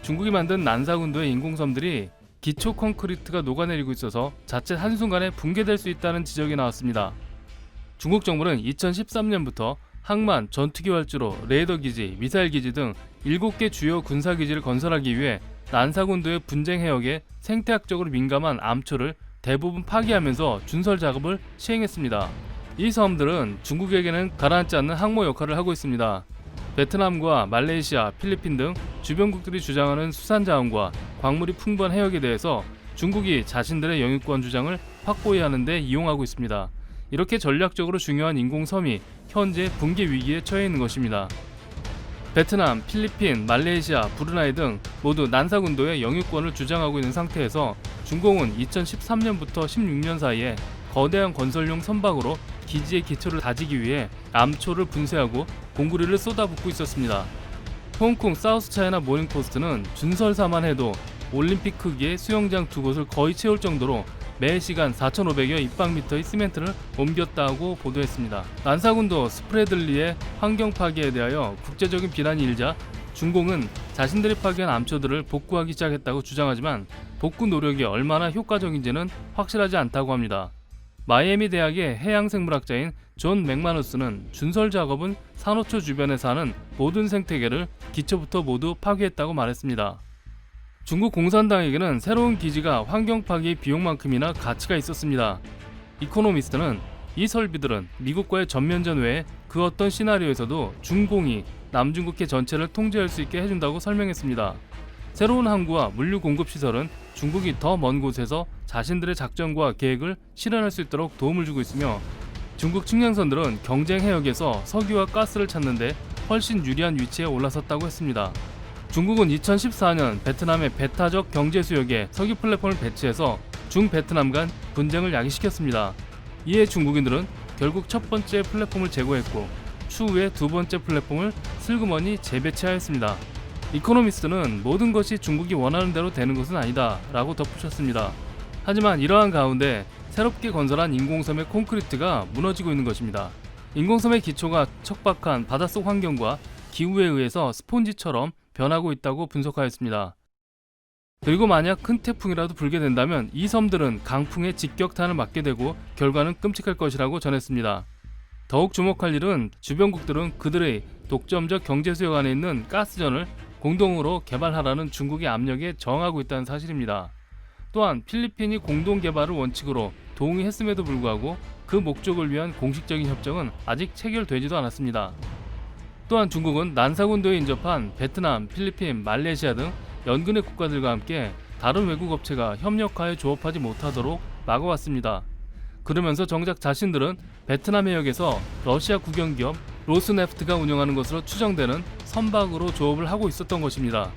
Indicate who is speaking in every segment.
Speaker 1: 중국이 만든 난사군도의 인공섬들이 기초 콘크리트가 녹아내리고 있어서 자칫 한순간에 붕괴될 수 있다는 지적이 나왔습니다. 중국 정부는 2013년부터 항만, 전투기 활주로, 레이더 기지, 미사일 기지 등 7개 주요 군사 기지를 건설하기 위해 난사군도의 분쟁 해역에 생태학적으로 민감한 암초를 대부분 파기하면서 준설 작업을 시행했습니다. 이 섬들은 중국에게는 가라앉지 않는 항모 역할을 하고 있습니다. 베트남과 말레이시아, 필리핀 등 주변국들이 주장하는 수산자원과 광물이 풍부한 해역에 대해서 중국이 자신들의 영유권 주장을 확고히 하는 데 이용하고 있습니다. 이렇게 전략적으로 중요한 인공섬이 현재 붕괴 위기에 처해 있는 것입니다. 베트남, 필리핀, 말레이시아, 브루나이 등 모두 난사군도의 영유권을 주장하고 있는 상태에서 중공은 2013년부터 16년 사이에 거대한 건설용 선박으로 기지의 기초를 다지기 위해 암초를 분쇄하고 공구리를 쏟아붓고 있었습니다. 홍콩 사우스차이나 모닝포스트는 준설사만 해도 올림픽 크기의 수영장 2곳을 거의 채울 정도로 매 시간 4,500여 입방미터의 시멘트를 옮겼다고 보도했습니다. 난사군도 스프레들리의 환경 파괴에 대하여 국제적인 비난이 일자 중공은 자신들이 파괴한 암초들을 복구하기 시작했다고 주장하지만 복구 노력이 얼마나 효과적인지는 확실하지 않다고 합니다. 마이애미 대학의 해양생물학자인 존 맥마누스는 준설 작업은 산호초 주변에 사는 모든 생태계를 기초부터 모두 파괴했다고 말했습니다. 중국 공산당에게는 새로운 기지가 환경 파괴의 비용만큼이나 가치가 있었습니다. 이코노미스트는 이 설비들은 미국과의 전면전 외에 그 어떤 시나리오에서도 중공이 남중국해 전체를 통제할 수 있게 해준다고 설명했습니다. 새로운 항구와 물류 공급 시설은 중국이 더 먼 곳에서 자신들의 작전과 계획을 실현할 수 있도록 도움을 주고 있으며 중국 측량선들은 경쟁 해역에서 석유와 가스를 찾는데 훨씬 유리한 위치에 올라섰다고 했습니다. 중국은 2014년 베트남의 배타적 경제 수역에 석유 플랫폼을 배치해서 중베트남 간 분쟁을 야기시켰습니다. 이에 중국인들은 결국 첫 번째 플랫폼을 제거했고 추후에 두 번째 플랫폼을 슬그머니 재배치하였습니다. 이코노미스트는 모든 것이 중국이 원하는 대로 되는 것은 아니다 라고 덧붙였습니다. 하지만 이러한 가운데 새롭게 건설한 인공섬의 콘크리트가 무너지고 있는 것입니다. 인공섬의 기초가 척박한 바닷속 환경과 기후에 의해서 스폰지처럼 변하고 있다고 분석하였습니다. 그리고 만약 큰 태풍이라도 불게 된다면 이 섬들은 강풍의 직격탄을 맞게 되고 결과는 끔찍할 것이라고 전했습니다. 더욱 주목할 일은 주변국들은 그들의 독점적 경제 수역 안에 있는 가스전을 공동으로 개발하라는 중국의 압력에 저항하고 있다는 사실입니다. 또한 필리핀이 공동 개발을 원칙으로 동의했음에도 불구하고 그 목적을 위한 공식적인 협정은 아직 체결되지도 않았습니다. 또한 중국은 난사군도에 인접한 베트남, 필리핀, 말레이시아 등 연근의 국가들과 함께 다른 외국 업체가 협력하여 조업하지 못하도록 막아왔습니다. 그러면서 정작 자신들은 베트남 해역에서 러시아 국영기업 로스네프트가 운영하는 것으로 추정되는 선박으로 조업을 하고 있었던 것입니다.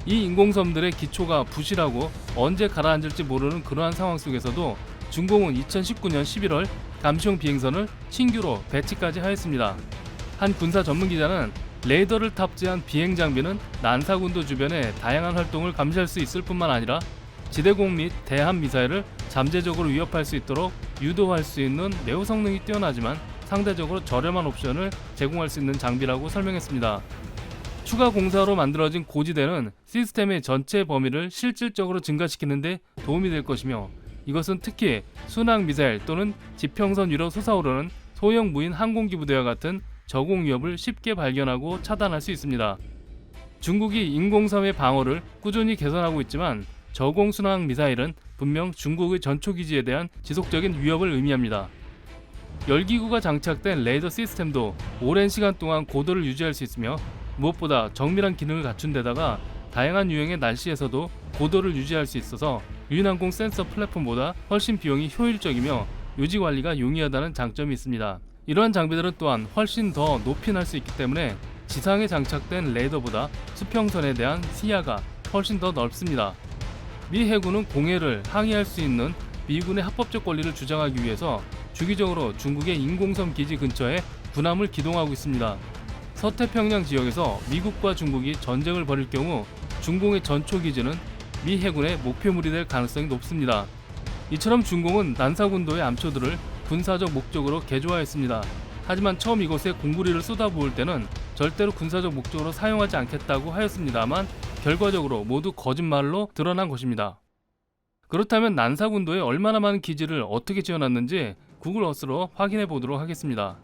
Speaker 1: 이 인공섬들의 기초가 부실하고 언제 가라앉을지 모르는 그러한 상황 속에서도 중공은 2019년 11월 감시용 비행선을 신규로 배치까지 하였습니다. 한 군사 전문 기자는 레이더를 탑재한 비행 장비는 난사군도 주변의 다양한 활동을 감시할 수 있을 뿐만 아니라 지대공 및 대함 미사일을 잠재적으로 위협할 수 있도록 유도할 수 있는 매우 성능이 뛰어나지만 상대적으로 저렴한 옵션을 제공할 수 있는 장비라고 설명했습니다. 추가 공사로 만들어진 고지대는 시스템의 전체 범위를 실질적으로 증가시키는 데 도움이 될 것이며 이것은 특히 순항 미사일 또는 지평선 위로 솟아오르는 소형 무인 항공기 부대와 같은 저공 위협을 쉽게 발견하고 차단할 수 있습니다. 중국이 인공섬의 방어를 꾸준히 개선하고 있지만 저공 순항 미사일은 분명 중국의 전초기지에 대한 지속적인 위협을 의미합니다. 열기구가 장착된 레이더 시스템도 오랜 시간 동안 고도를 유지할 수 있으며 무엇보다 정밀한 기능을 갖춘 데다가 다양한 유형의 날씨에서도 고도를 유지할 수 있어서 유인항공 센서 플랫폼보다 훨씬 비용이 효율적이며 유지 관리가 용이하다는 장점이 있습니다. 이러한 장비들은 또한 훨씬 더 높이 날 수 있기 때문에 지상에 장착된 레이더보다 수평선에 대한 시야가 훨씬 더 넓습니다. 미 해군은 공해를 항의할 수 있는 미군의 합법적 권리를 주장하기 위해서 주기적으로 중국의 인공섬 기지 근처에 군함을 기동하고 있습니다. 서태평양 지역에서 미국과 중국이 전쟁을 벌일 경우 중공의 전초 기지는 미 해군의 목표물이 될 가능성이 높습니다. 이처럼 중공은 난사군도의 암초들을 군사적 목적으로 개조하였습니다. 하지만 처음 이곳에 공구리를 쏟아부을 때는 절대로 군사적 목적으로 사용하지 않겠다고 하였습니다만 결과적으로 모두 거짓말로 드러난 것입니다. 그렇다면 난사군도에 얼마나 많은 기지를 어떻게 지어놨는지 구글 어스로 확인해 보도록 하겠습니다.